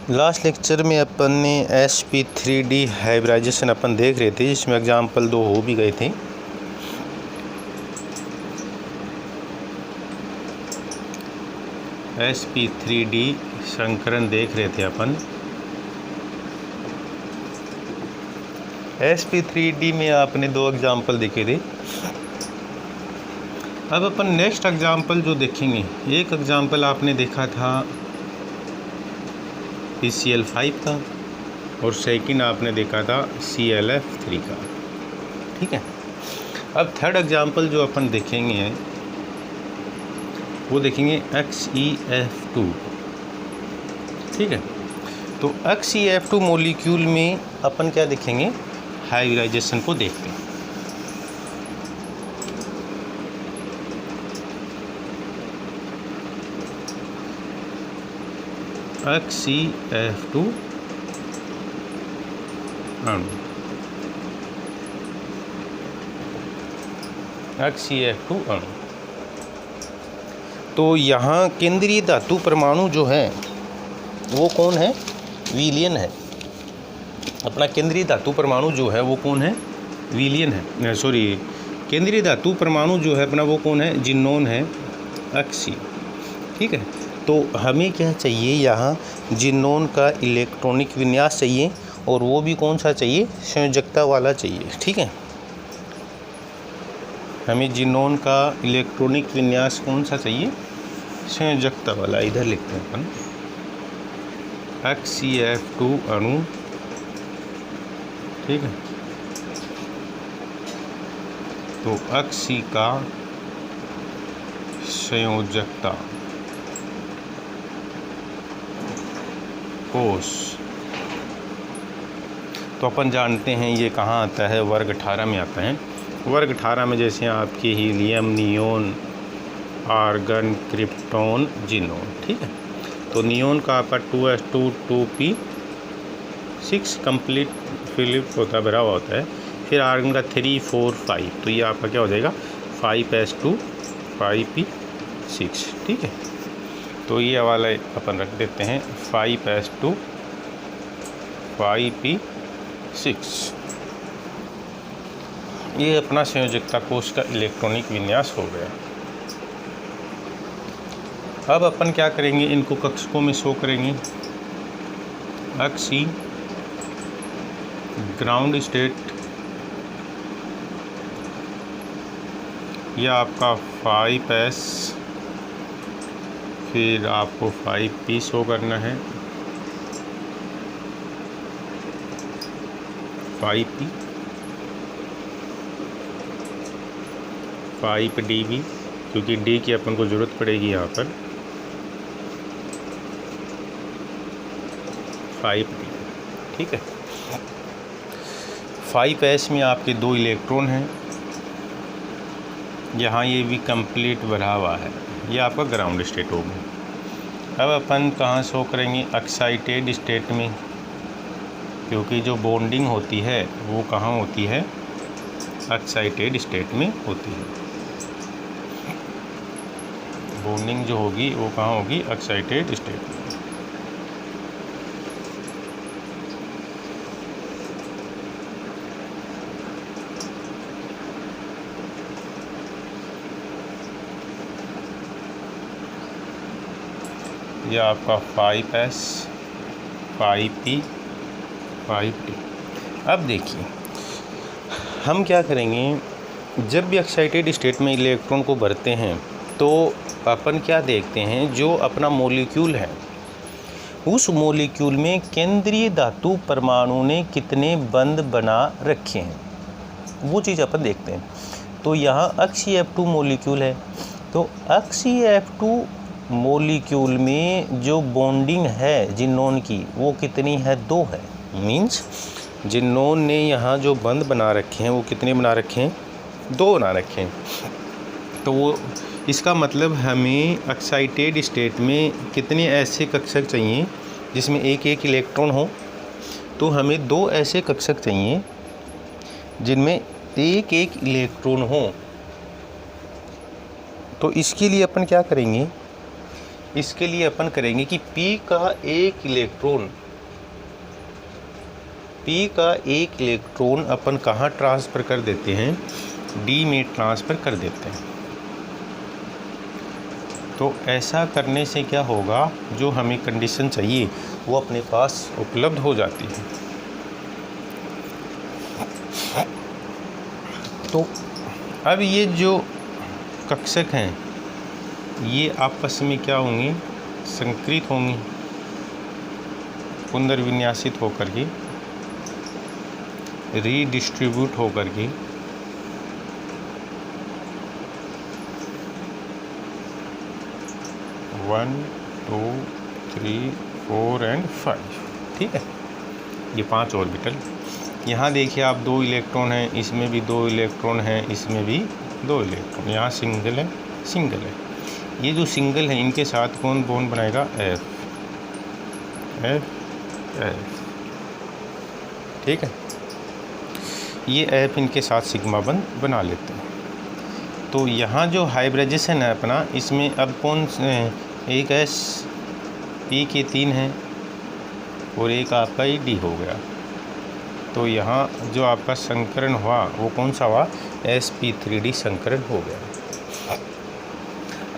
Last lecture में अपन ने sp3d hybridisation अपन देख रहे थे, जिसमें एग्जाम्पल 2 हो भी गए थे। sp3d संकरण देख रहे थे अपन। sp3d में आपने 2 एग्जाम्पल देखे थे। अब अपन नेक्स्ट एग्जाम्पल जो देखेंगे, एक एग्जाम्पल आपने देखा था PCl5 का और सेकंड आपने देखा था ClF3 का। ठीक है। अब थर्ड एग्जाम्पल जो अपन देखेंगे वो देखेंगे XeF2। ठीक है। तो XeF2 मॉलिक्यूल में अपन क्या देखेंगे, हाइब्रिडाइजेशन को देखते हैं। XeF2 अणु, XeF2 अणु। तो यहाँ केंद्रीय धातु परमाणु जो है वो कौन है, विलियन है। अपना केंद्रीय धातु परमाणु जो है वो कौन है, विलियन है। सॉरी, केंद्रीय धातु परमाणु जो है अपना वो कौन है, जिनोन है, Xe। ठीक है। तो हमें क्या चाहिए, यहाँ जिनोन का इलेक्ट्रॉनिक विन्यास चाहिए, और वो भी कौन सा चाहिए, संयोजकता वाला चाहिए। ठीक है। हमें जिनोन का इलेक्ट्रॉनिक विन्यास कौन सा चाहिए, संयोजकता वाला। इधर लिखते हैं अपन XeF2 अणु। ठीक है। तो Xe का संयोजकता कोश। तो अपन जानते हैं ये कहाँ आता है, वर्ग 18 में आता है। वर्ग 18 में जैसे आपके helium, neon, argon, krypton, xenon. ठीक है। तो नियोन का आपका 2s2 2p6 कंप्लीट फिलिप होता है, भरा हुआ होता है। फिर आर्गन का 3 4 5, तो ये आपका क्या हो जाएगा, 5s2 5p6। ठीक है। तो ये वाला अपन रख देते हैं 5s2 5p6। ये अपना संयोजकता कोश का इलेक्ट्रॉनिक विन्यास हो गया। अब अपन क्या करेंगे, इनको कक्षकों में शो करेंगे। Xe ग्राउंड स्टेट, यह आपका 5s, फिर आपको 5p शो करना है, 5p 5d भी, क्योंकि d की अपन को ज़रूरत पड़ेगी यहाँ पर, 5d। ठीक है। 5s में आपके 2 इलेक्ट्रॉन हैं, यहाँ ये भी कंप्लीट भरा हुआ है, ये आपका ग्राउंड स्टेट होगा। अब अपन कहाँ शो करेंगे, एक्साइटेड स्टेट में, क्योंकि जो बॉन्डिंग होती है वो कहाँ होती है, एक्साइटेड स्टेट में होती है। बॉन्डिंग जो होगी वो कहाँ होगी, एक्साइटेड स्टेट में। यह आपका 5s 5p 5d। अब देखिए हम क्या करेंगे, जब भी एक्साइटेड स्टेट में इलेक्ट्रॉन को भरते हैं तो अपन क्या देखते हैं, जो अपना मॉलिक्यूल है उस मॉलिक्यूल में केंद्रीय धातु परमाणु ने कितने बंध बना रखे हैं, वो चीज़ अपन देखते हैं। तो यहाँ XeF2 मॉलिक्यूल है, तो XeF2 मॉलिक्यूल में जो बॉन्डिंग है जिनोन की वो कितनी है, 2 है। मींस जिनोन ने यहाँ जो बंध बना रखे हैं वो कितने बना रखे हैं, 2 बना रखे हैं। तो वो इसका मतलब हमें एक्साइटेड स्टेट में कितने ऐसे कक्षक चाहिए जिसमें एक एक इलेक्ट्रॉन हो। तो हमें 2 ऐसे कक्षक चाहिए जिनमें एक एक इलेक्ट्रॉन हो। तो इसके लिए अपन क्या करेंगे, इसके लिए अपन करेंगे कि P का एक इलेक्ट्रॉन अपन कहाँ ट्रांसफ़र कर देते हैं, D में ट्रांसफ़र कर देते हैं। तो ऐसा करने से क्या होगा, जो हमें कंडीशन चाहिए वो अपने पास उपलब्ध हो जाती है। तो अब ये जो कक्षक हैं ये आपस में क्या होंगी, संकृत होंगी, पुनर्विन्यासित होकर के, रीडिस्ट्रीब्यूट होकर के one, two, three, four and 5, ठीक है। ये 5 ऑर्बिटल। यहाँ देखिए आप 2 इलेक्ट्रॉन हैं, इसमें भी 2 इलेक्ट्रॉन हैं, इसमें भी 2 इलेक्ट्रॉन, यहाँ सिंगल है। ये जो सिंगल है इनके साथ कौन बॉन्ड बनाएगा, F, ठीक है। ये F इनके साथ सिग्मा बंध बना लेते हैं। तो यहाँ जो हाइब्रिडाइजेशन है अपना, इसमें अब कौन एक S P के 3 हैं और एक आपका ये D हो गया। तो यहाँ जो आपका संकरण हुआ वो कौन सा हुआ, sp3d संकरण हो गया।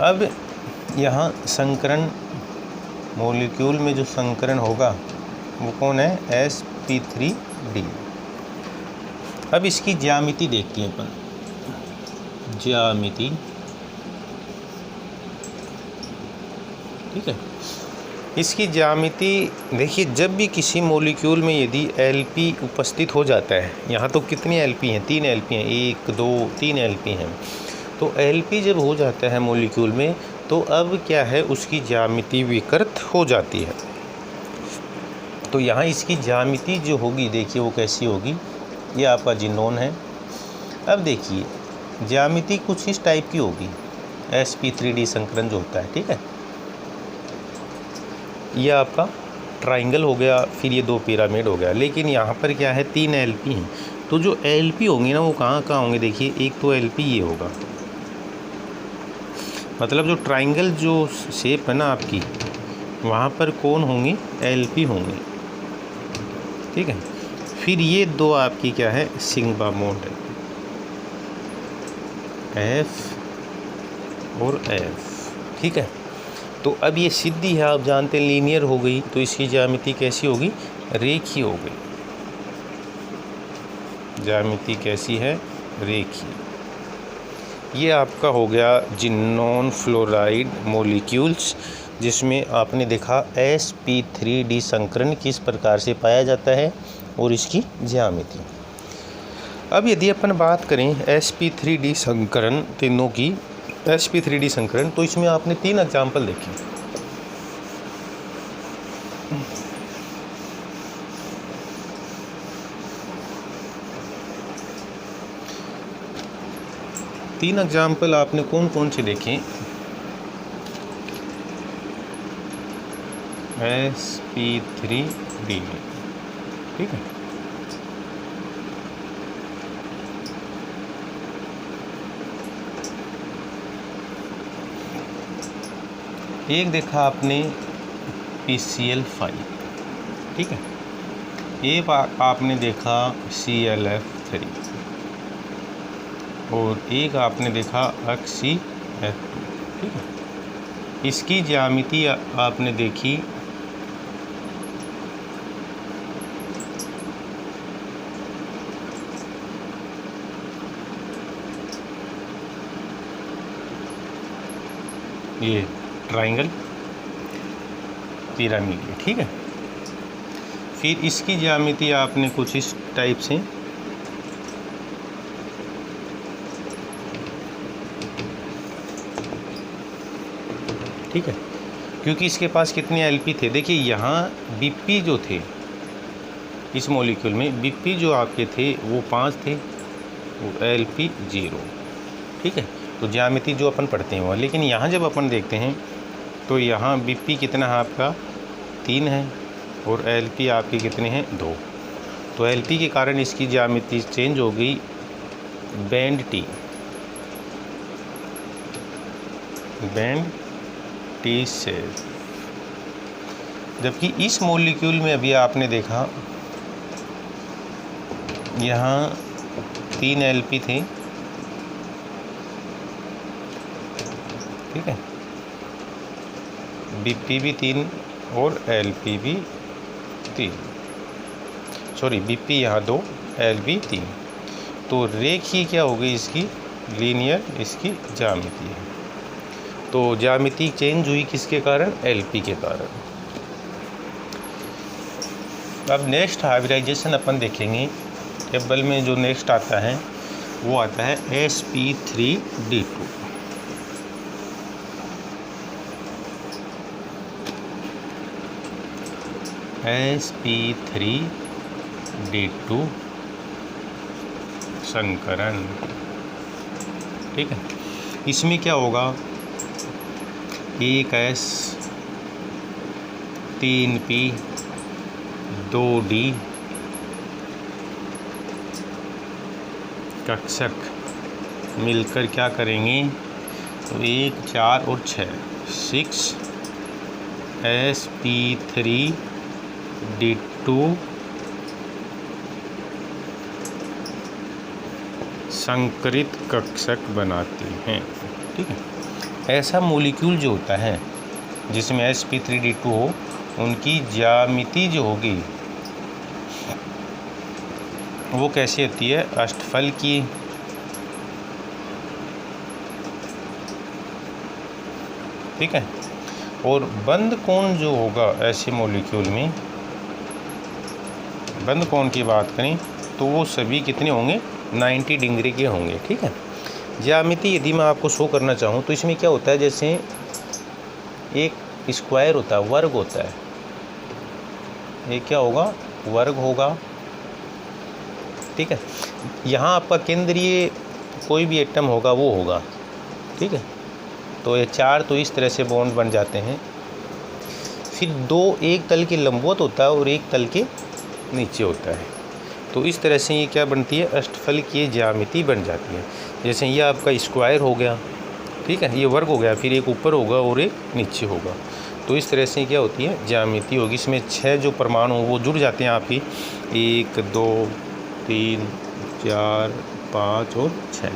अब यहाँ संकरण मॉलिक्यूल में जो संकरण होगा वो कौन है, sp3d। अब इसकी ज्यामिति देखते हैं अपन, ज्यामिति, ठीक है। इसकी ज्यामिति देखिए, जब भी किसी मॉलिक्यूल में यदि Lp उपस्थित हो जाता है, यहाँ तो कितनी Lp हैं, 3 Lp हैं, 1 2 3 Lp हैं। तो Lp जब हो जाता है मॉलिक्यूल में, तो अब क्या है, उसकी ज्यामिति विकृत हो जाती है। तो यहाँ इसकी ज्यामिति जो होगी, देखिए वो कैसी होगी, ये आपका जिनोन है। अब देखिए ज्यामिति कुछ इस टाइप की होगी, sp3d संकरण जो होता है, ठीक है। ये आपका ट्राइंगल हो गया, फिर ये 2 पिरामिड हो गया। लेकिन यहाँ पर क्या है, 3 Lp हैं। तो जो Lp होंगे ना वो कहाँ होंगे, देखिए एक तो Lp ये होगा, मतलब जो ट्राइंगल जो शेप है ना आपकी, वहाँ पर कौन होंगी, Lp होंगे, ठीक है। फिर ये 2 आपकी क्या है, सिग्मा बॉन्ड है, F और F, ठीक है। तो अब ये सिद्धि है, आप जानते हैं लीनियर हो गई, तो इसकी ज्यामिति कैसी होगी, रेखीय हो गई। ज्यामिति कैसी है, रेखीय। ये आपका हो गया जिनोन फ्लोराइड मॉलिक्यूल्स, जिसमें आपने देखा sp3d संकरण किस प्रकार से पाया जाता है और इसकी ज्यामिति। अब यदि अपन बात करें sp3d संकरण तीनों की, sp3d संकरण, तो इसमें आपने 3 एग्जाम्पल देखे। तीन एग्जाम्पल आपने कौन कौन से देखे, sp3d, ठीक है। एक देखा आपने PCl5, ठीक है। एक आपने देखा ClF3 और एक आपने देखा HCl2, ठीक है। इसकी ज्यामिति आपने देखी ये ट्राइंगल पिरामिड, ठीक है। फिर इसकी ज्यामिति आपने कुछ इस टाइप से, ठीक है। क्योंकि इसके पास कितने Lp थे, देखिए यहाँ Bp जो थे इस मॉलिक्यूल में, Bp जो आपके थे वो 5 थे, वो Lp 0, ठीक है। तो ज्यामिति जो अपन पढ़ते हैं वो, लेकिन यहाँ जब अपन देखते हैं तो यहाँ Bp कितना है आपका 3 है और Lp आपके कितने हैं 2। तो Lp के कारण इसकी ज्यामिति चेंज हो गई, band T, band T safe. जबकि इस मॉलिक्यूल में अभी आपने देखा यहाँ 3 Lp थे, ठीक है, Bp भी 3 और Lp भी 3, सॉरी Bp यहाँ 2 Lp 3। तो रेखीय क्या हो गई इसकी, लीनियर इसकी ज्यामिति है। तो ज्यामिति चेंज हुई किसके कारण, Lp के कारण। अब नेक्स्ट हाइब्रिडाइजेशन अपन देखेंगे। टेबल में जो नेक्स्ट आता है वो आता है sp3d2। sp3d2 संकरण, ठीक है। इसमें क्या होगा, 1s 3p 2d कक्षक मिलकर क्या करेंगे, तो 1 4 और 6 sp3d2 संकरित कक्षक बनाते हैं, ठीक है। ऐसा मॉलिक्यूल जो होता है जिसमें sp3d2 हो, उनकी ज्यामिति जो होगी वो कैसी होती है, अष्टफल की, ठीक है। और बंद कोण जो होगा ऐसे मॉलिक्यूल में, बंद कोण की बात करें तो वो सभी कितने होंगे, 90 डिग्री के होंगे, ठीक है। ज्यामिति यदि मैं आपको शो करना चाहूँ तो इसमें क्या होता है, जैसे एक स्क्वायर होता है, वर्ग होता है, ये क्या होगा, वर्ग होगा, ठीक है। यहाँ आपका केंद्रीय कोई भी एटम होगा वो होगा, ठीक है। तो ये 4 तो इस तरह से बॉन्ड बन जाते हैं। फिर 2 एक तल के लंबवत होता है और एक तल के नीचे होता है। तो इस तरह से ये क्या बनती है, अष्टफल की ज्यामिति बन जाती है। जैसे ये आपका स्क्वायर हो गया, ठीक है, ये वर्ग हो गया, फिर एक ऊपर होगा और एक नीचे होगा। तो इस तरह से क्या होती है, ज्यामिति होगी। इसमें 6 जो परमाणु वो जुड़ जाते हैं आपकी, 1 2 3 4 5 और 6।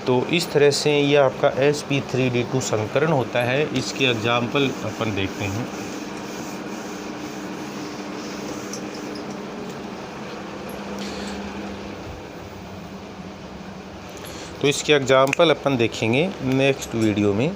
तो इस तरह से ये आपका sp3d2 संकरण होता है। इसके एग्जाम्पल अपन देखते हैं। तो इसके एग्जाम्पल अपन देखेंगे नेक्स्ट वीडियो में।